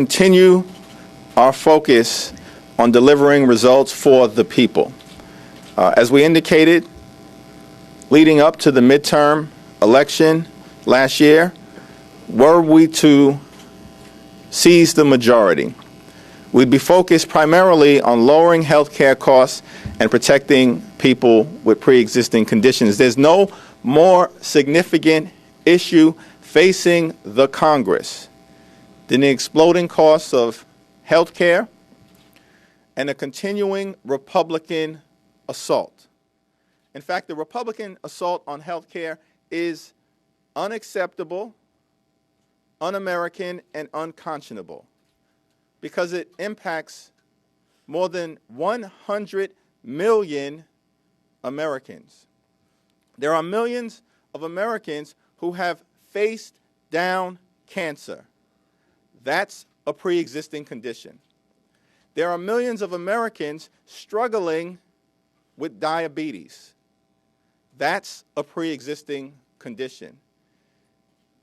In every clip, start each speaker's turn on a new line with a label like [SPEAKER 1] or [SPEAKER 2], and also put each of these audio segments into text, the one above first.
[SPEAKER 1] Continue our focus on delivering results for the people. As we indicated, leading up to the midterm election last year, were we to seize the majority, we'd be focused primarily on lowering health care costs and protecting people with pre-existing conditions. There's no more significant issue facing the Congress than the exploding costs of health care and a continuing Republican assault. In fact, the Republican assault on health care is unacceptable, un-American, and unconscionable because it impacts more than 100 million Americans. There are millions of Americans who have faced down cancer. That's a pre-existing condition. There are millions of Americans struggling with diabetes. That's a pre-existing condition.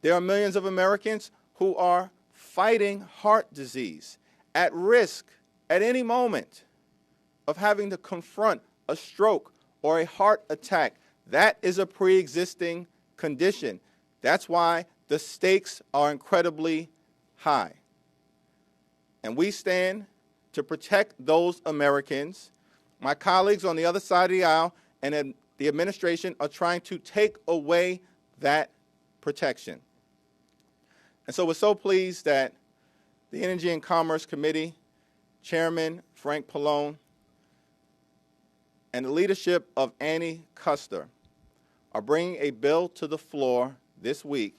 [SPEAKER 1] There are millions of Americans who are fighting heart disease, at risk at any moment of having to confront a stroke or a heart attack. That is a pre-existing condition. That's why the stakes are incredibly high. And we stand to protect those Americans. My colleagues on the other side of the aisle and the administration are trying to take away that protection. And so we're so pleased that the Energy and Commerce Committee Chairman Frank Pallone and the leadership of Annie Kuster are bringing a bill to the floor this week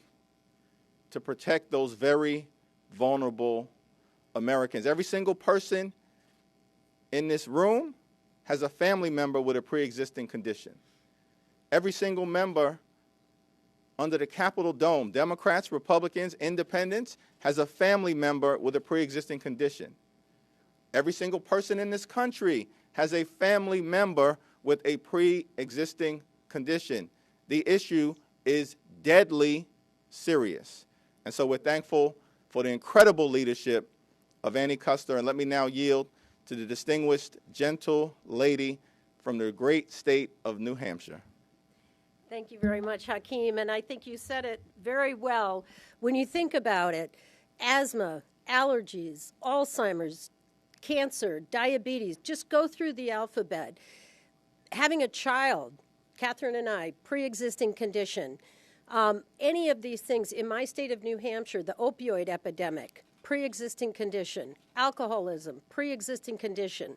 [SPEAKER 1] to protect those very vulnerable Americans. Every single person in this room has a family member with a pre-existing condition. Every single member under the Capitol Dome, Democrats, Republicans, Independents, has a family member with a pre-existing condition. Every single person in this country has a family member with a pre-existing condition. The issue is deadly serious. And so we're thankful for the incredible leadership of Annie Kuster. And let me now yield to the distinguished, gentle lady from the great state of New Hampshire.
[SPEAKER 2] Thank you very much, Hakeem. And I think you said it very well. When you think about it, asthma, allergies, Alzheimer's, cancer, diabetes, just go through the alphabet. Having a child, Catherine and I, pre-existing condition, any of these things in my state of New Hampshire, the opioid epidemic, pre-existing condition, alcoholism, pre-existing condition.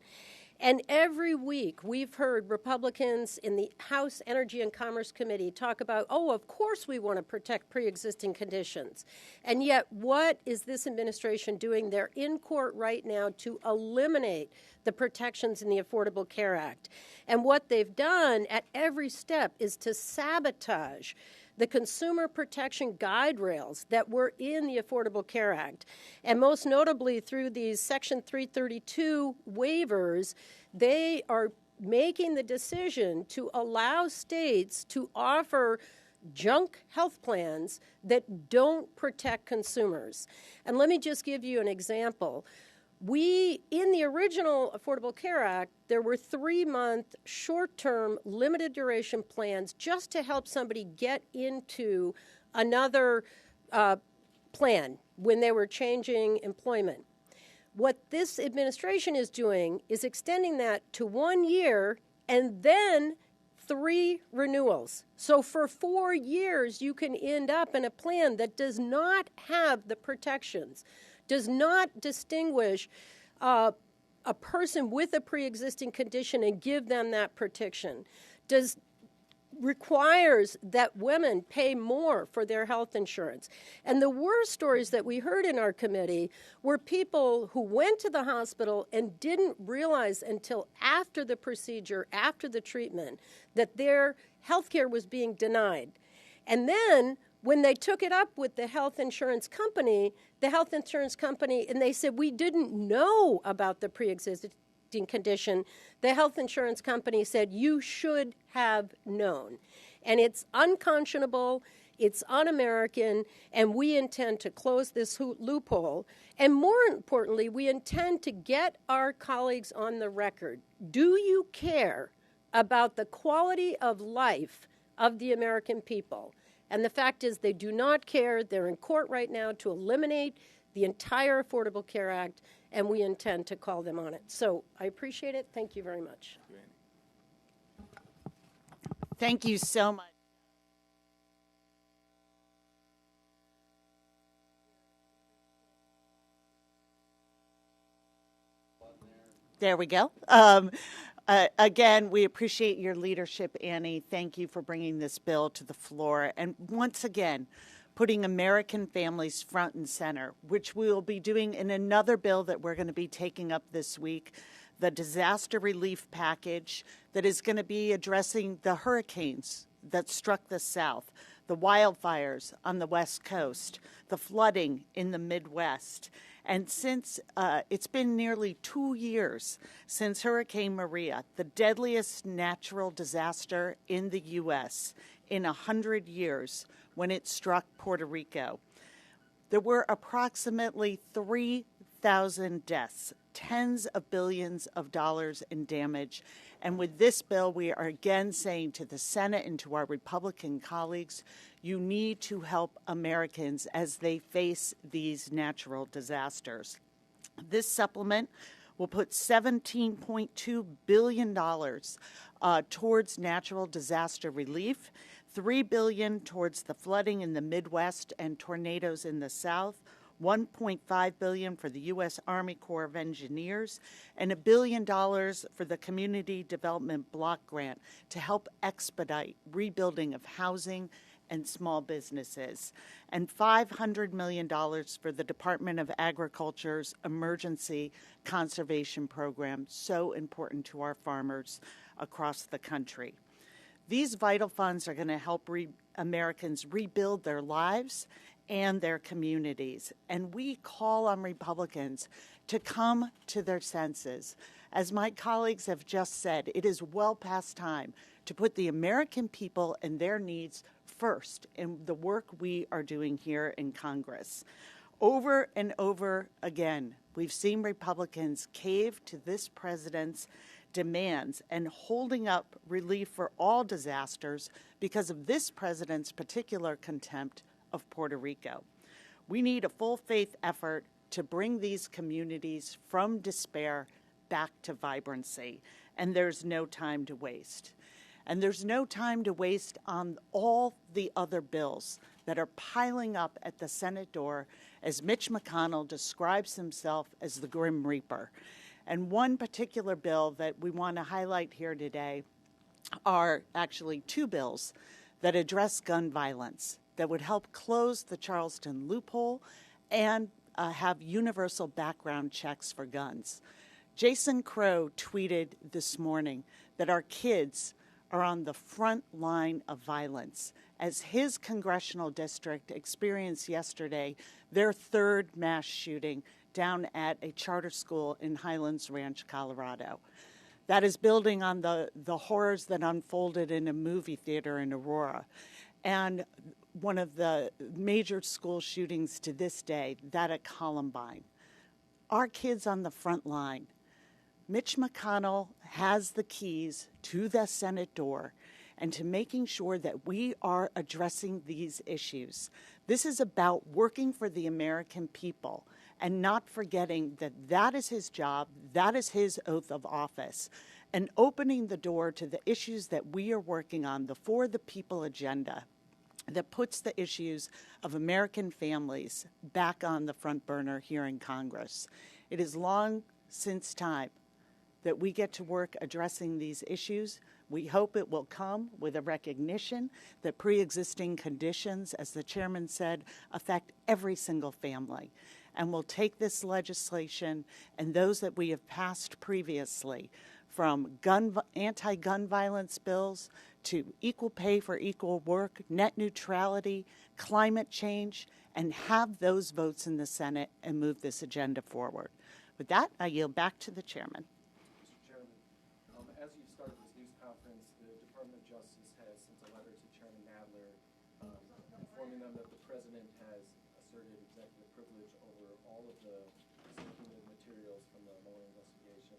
[SPEAKER 2] And every week we've heard Republicans in the House Energy and Commerce Committee talk about, oh, of course we want to protect pre-existing conditions. And yet what is this administration doing? They're in court right now to eliminate the protections in the Affordable Care Act. And what they've done at every step is to sabotage the consumer protection guide rails that were in the Affordable Care Act. And most notably through these Section 332 waivers, they are making the decision to allow states to offer junk health plans that don't protect consumers. And let me just give you an example. In the original Affordable Care Act, there were 3-month short-term limited duration plans just to help somebody get into another plan when they were changing employment. What this administration is doing is extending that to 1 year and then 3 renewals. So for 4 years, you can end up in a plan that does not have the protections, does not distinguish a person with a pre-existing condition and give them that protection, requires that women pay more for their health insurance. And the worst stories that we heard in our committee were people who went to the hospital and didn't realize until after the procedure, after the treatment, that their health care was being denied. And then when they took it up with the health insurance company, and they said, we didn't know about the pre-existing condition, the health insurance company said, you should have known. And it's unconscionable. It's un-American, and we intend to close this loophole. And more importantly, we intend to get our colleagues on the record. Do you care about the quality of life of the American people? And the fact is they do not care. They're in court right now to eliminate the entire Affordable Care Act, and we intend to call them on it. So I appreciate it. Thank you very much.
[SPEAKER 3] Thank you so much. There we go. Again, we appreciate your leadership, Annie. Thank you for bringing this bill to the floor. And once again, putting American families front and center, which we will be doing in another bill that we're going to be taking up this week, the disaster relief package that is going to be addressing the hurricanes that struck the South, the wildfires on the West Coast, the flooding in the Midwest. And since it's been nearly 2 years since Hurricane Maria, the deadliest natural disaster in the U.S. in 100 years when it struck Puerto Rico, there were approximately 3,000 deaths, tens of billions of dollars in damage. And with this bill, we are again saying to the Senate and to our Republican colleagues, you need to help Americans as they face these natural disasters. This supplement will put $17.2 billion towards natural disaster relief, $3 billion towards the flooding in the Midwest and tornadoes in the South, $1.5 billion for the U.S. Army Corps of Engineers, and $1 billion for the Community Development Block Grant to help expedite rebuilding of housing and small businesses, and $500 million for the Department of Agriculture's Emergency Conservation Program, so important to our farmers across the country. These vital funds are going to help Americans rebuild their lives and their communities. And we call on Republicans to come to their senses. As my colleagues have just said, it is well past time to put the American people and their needs first in the work we are doing here in Congress. Over and over again, we've seen Republicans cave to this president's demands and holding up relief for all disasters because of this president's particular contempt of Puerto Rico. We need a full-faith effort to bring these communities from despair back to vibrancy, and there's no time to waste. And there's no time to waste on all the other bills that are piling up at the Senate door as Mitch McConnell describes himself as the Grim Reaper. And one particular bill that we want to highlight here today are actually two bills that address gun violence that would help close the Charleston loophole and have universal background checks for guns. Jason Crow tweeted this morning that our kids are on the front line of violence as his congressional district experienced yesterday their third mass shooting down at a charter school in Highlands Ranch, Colorado. That is building on the horrors that unfolded in a movie theater in Aurora. And one of the major school shootings to this day, that at Columbine. Our kids on the front line. Mitch McConnell has the keys to the Senate door and to making sure that we are addressing these issues. This is about working for the American people and not forgetting that that is his job, that is his oath of office, and opening the door to the issues that we are working on, the For the People agenda, that puts the issues of American families back on the front burner here in Congress. It is long since time that we get to work addressing these issues. We hope it will come with a recognition that pre-existing conditions, as the chairman said, affect every single family. And we'll take this legislation and those that we have passed previously, from anti-gun violence bills to equal pay for equal work, net neutrality, climate change, and have those votes in the Senate and move this agenda forward. With that, I yield back to the chairman.
[SPEAKER 4] Mr. Chairman, as you started this news conference, the Department of Justice has sent a letter to Chairman Nadler informing informing them that the president has asserted executive privilege over all of the subpoenaed materials from the Mueller investigation.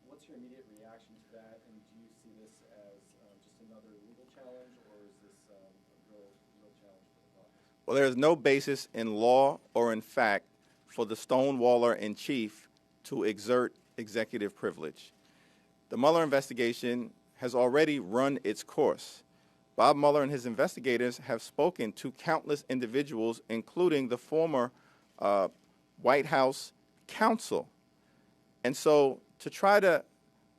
[SPEAKER 4] What's your immediate reaction to that, and do you see this as just another legal challenge, or is this a real challenge for the caucus?
[SPEAKER 1] Well, there is no basis in law or in fact for the Stonewaller in chief to exert executive privilege. The Mueller investigation has already run its course. Bob Mueller and his investigators have spoken to countless individuals, including the former White House counsel. And so to try to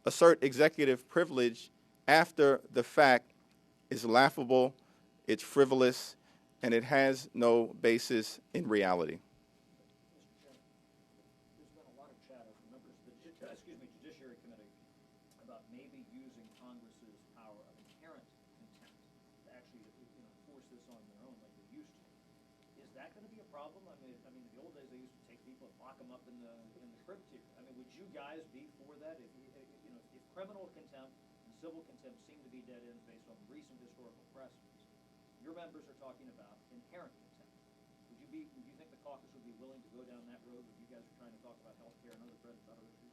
[SPEAKER 1] assert executive privilege after the fact is laughable, it's frivolous, and it has no basis in reality.
[SPEAKER 5] There's been a lot of chatter from members of the Judiciary Committee about maybe using Congress's power of inherent contempt to actually force this on their own like they used to. Is that going to be a problem? I mean, in the old days they used to take people and lock them up in the crypt here. I mean, would you guys be for that? If criminal contempt and civil contempt seem to be dead ends based on recent historical precedents, your members are talking about inherent contempt. Would you think the caucus would be willing to go down that road if you guys are trying to talk about health care and other bread and butter issues?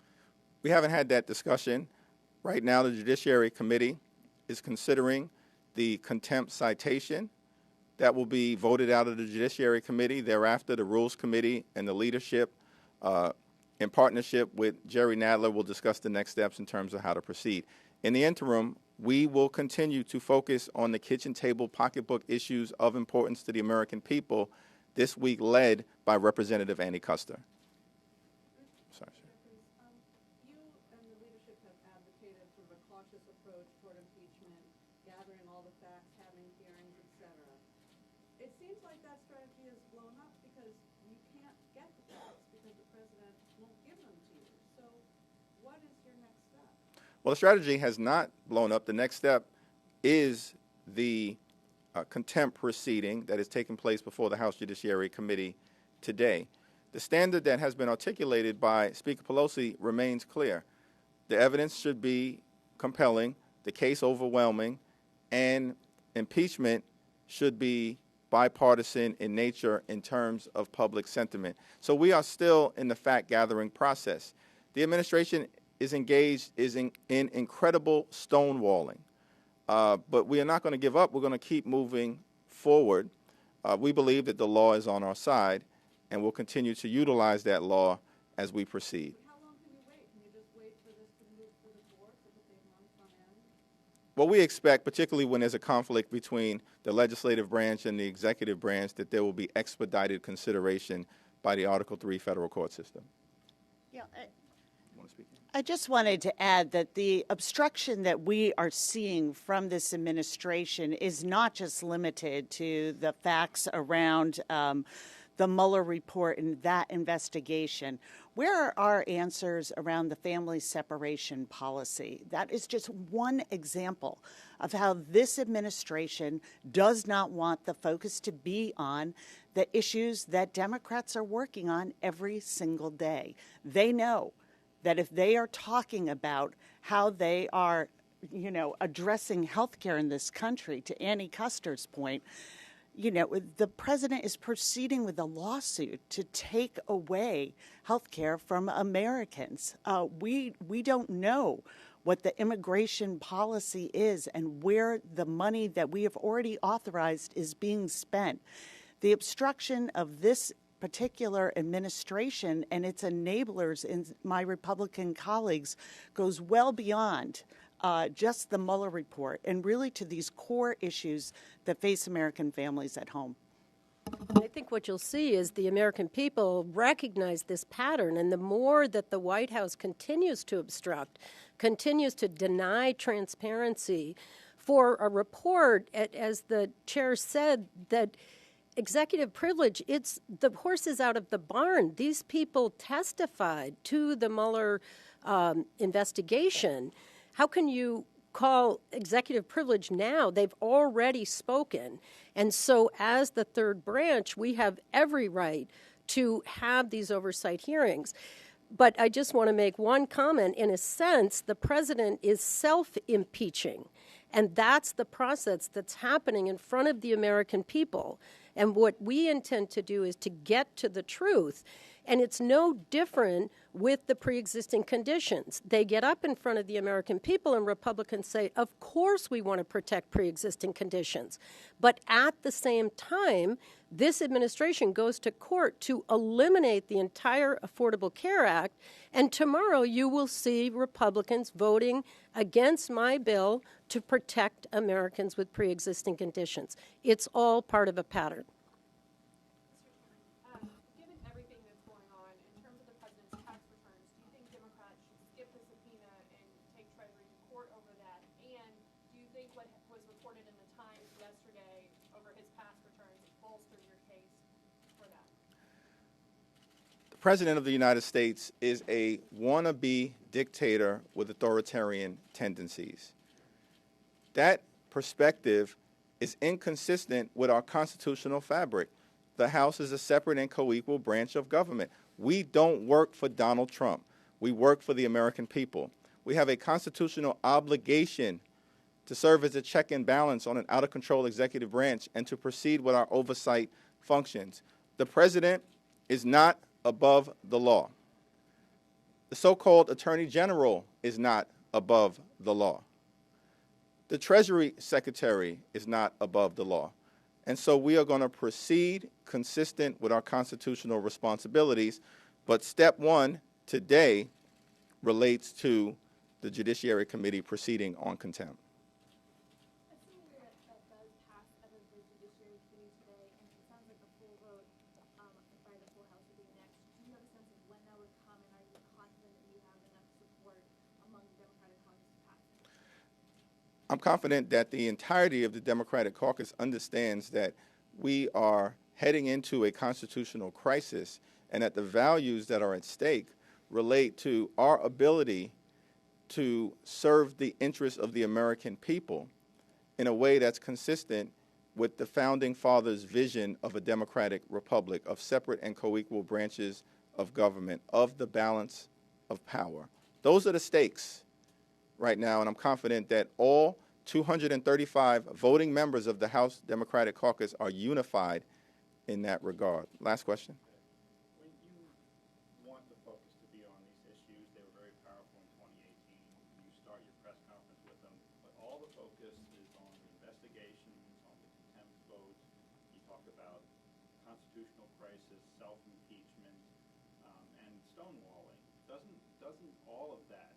[SPEAKER 1] We haven't had that discussion. Right now, the Judiciary Committee is considering the contempt citation. That will be voted out of the Judiciary Committee. Thereafter, the Rules Committee and the leadership, in partnership with Jerry Nadler, will discuss the next steps in terms of how to proceed. In the interim, we will continue to focus on the kitchen table pocketbook issues of importance to the American people, this week led by Representative Annie Kuster. Sorry, sir.
[SPEAKER 6] You and the leadership have advocated sort of a cautious approach toward impeachment, gathering all the facts, having hearings, etc. It seems like that strategy has blown up because you can't get the facts because the president won't give them to you. So what is your next step?
[SPEAKER 1] Well, the strategy has not blown up. The next step is the contempt proceeding that is taking place before the House Judiciary Committee today. The standard that has been articulated by Speaker Pelosi remains clear. The evidence should be compelling, the case overwhelming, and impeachment should be bipartisan in nature in terms of public sentiment. So we are still in the fact-gathering process. The administration is engaged in incredible stonewalling. But we are not going to give up. We're going to keep moving forward. We believe that the law is on our side, and we'll continue to utilize that law as we proceed.
[SPEAKER 6] How long can you wait? Can you just wait for this to move through the courts? It could take months on end?
[SPEAKER 1] Well, we expect, particularly when there's a conflict between the legislative branch and the executive branch, that there will be expedited consideration by the Article III federal court system.
[SPEAKER 3] Yeah,
[SPEAKER 1] Want to speak?
[SPEAKER 3] I just wanted to add that the obstruction that we are seeing from this administration is not just limited to the facts around the Mueller report and that investigation. Where are our answers around the family separation policy? That is just one example of how this administration does not want the focus to be on the issues that Democrats are working on every single day. They know that if they are talking about how they are, addressing health care in this country, to Annie Kuster's point, the president is proceeding with a lawsuit to take away health care from Americans. We don't know what the immigration policy is and where the money that we have already authorized is being spent. The obstruction of this particular administration and its enablers in my Republican colleagues goes well beyond just the Mueller report and really to these core issues that face American families at home.
[SPEAKER 2] I think what you'll see is the American people recognize this pattern, and the more that the White House continues to obstruct, continues to deny transparency for a report, as the chair said, that executive privilege, it's the horse is out of the barn. These people testified to the Mueller investigation. How can you call executive privilege now? They've already spoken. And so as the third branch, we have every right to have these oversight hearings. But I just want to make one comment. In a sense, the president is self-impeaching. And that's the process that's happening in front of the American people. And what we intend to do is to get to the truth. And it's no different with the pre-existing conditions. They get up in front of the American people and Republicans say, of course we want to protect pre-existing conditions. But at the same time, this administration goes to court to eliminate the entire Affordable Care Act. And tomorrow you will see Republicans voting against my bill to protect Americans with pre-existing conditions. It's all part of a pattern.
[SPEAKER 7] Given everything that's going on in terms of the president's tax returns, do you think Democrats should skip the subpoena and take Treasury to court over that? And do you think what was reported in the Times yesterday over his past returns bolster your case for that?
[SPEAKER 1] The President of the United States is a wannabe dictator with authoritarian tendencies. That perspective is inconsistent with our constitutional fabric. The House is a separate and co-equal branch of government. We don't work for Donald Trump. We work for the American people. We have a constitutional obligation to serve as a check and balance on an out-of-control executive branch and to proceed with our oversight functions. The President is not above the law. The so-called Attorney General is not above the law. The Treasury Secretary is not above the law. And so we are going to proceed consistent with our constitutional responsibilities. But step one today relates to the Judiciary Committee proceeding on contempt.
[SPEAKER 7] Assuming that does pass out of the Judiciary Committee today, and it sounds like a full vote by the full House will be next, do you have a sense of when that would come, and are you confident that you have enough support among the Democratic Caucus to pass it?
[SPEAKER 1] I'm confident that the entirety of the Democratic Caucus understands that we are heading into a constitutional crisis and that the values that are at stake relate to our ability to serve the interests of the American people in a way that's consistent with the Founding Fathers' vision of a democratic republic, of separate and co-equal branches of government, of the balance of power. Those are the stakes right now, and I'm confident that all 235 voting members of the House Democratic Caucus are unified in that regard. Last question.
[SPEAKER 8] When you want the focus to be on these issues, they were very powerful in 2018. You start your press conference with them, but all the focus is on the investigations, on the contempt votes. You talk about constitutional crisis, self-impeachment, and stonewalling. Doesn't all of that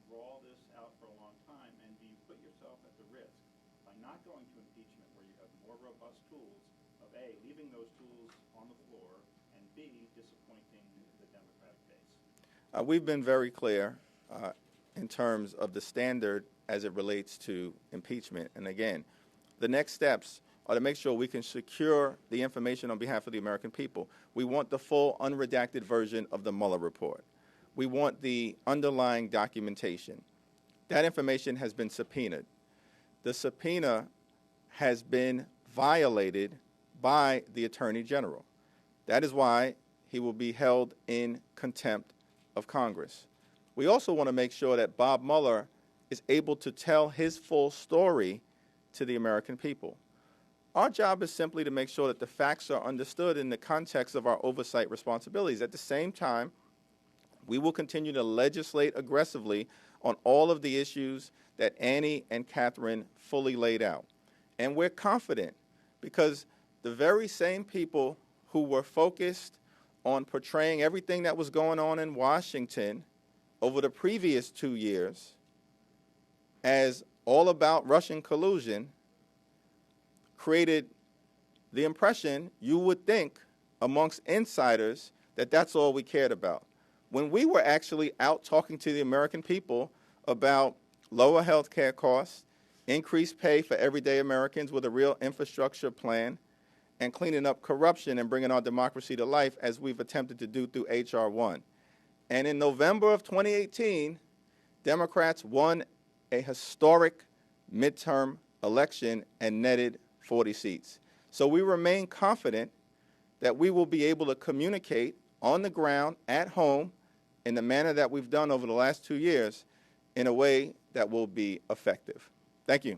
[SPEAKER 8] draw this out for a long time, and do you put yourself at the risk by not going to impeachment where you have more robust tools of A, leaving those tools on the floor, and B, disappointing the Democratic base?
[SPEAKER 1] We've been very clear in terms of the standard as it relates to impeachment. And again, the next steps are to make sure we can secure the information on behalf of the American people. We want the full unredacted version of the Mueller report. We want the underlying documentation. That information has been subpoenaed. The subpoena has been violated by the Attorney General. That is why he will be held in contempt of Congress. We also want to make sure that Bob Mueller is able to tell his full story to the American people. Our job is simply to make sure that the facts are understood in the context of our oversight responsibilities. At the same time, we will continue to legislate aggressively on all of the issues that Annie and Catherine fully laid out. And we're confident because the very same people who were focused on portraying everything that was going on in Washington over the previous 2 years as all about Russian collusion created the impression, you would think, amongst insiders that that's all we cared about. When we were actually out talking to the American people about lower health care costs, increased pay for everyday Americans with a real infrastructure plan, and cleaning up corruption and bringing our democracy to life as we've attempted to do through H.R. 1. And in November of 2018, Democrats won a historic midterm election and netted 40 seats. So we remain confident that we will be able to communicate on the ground, at home, in the manner that we've done over the last 2 years, in a way that will be effective. Thank you.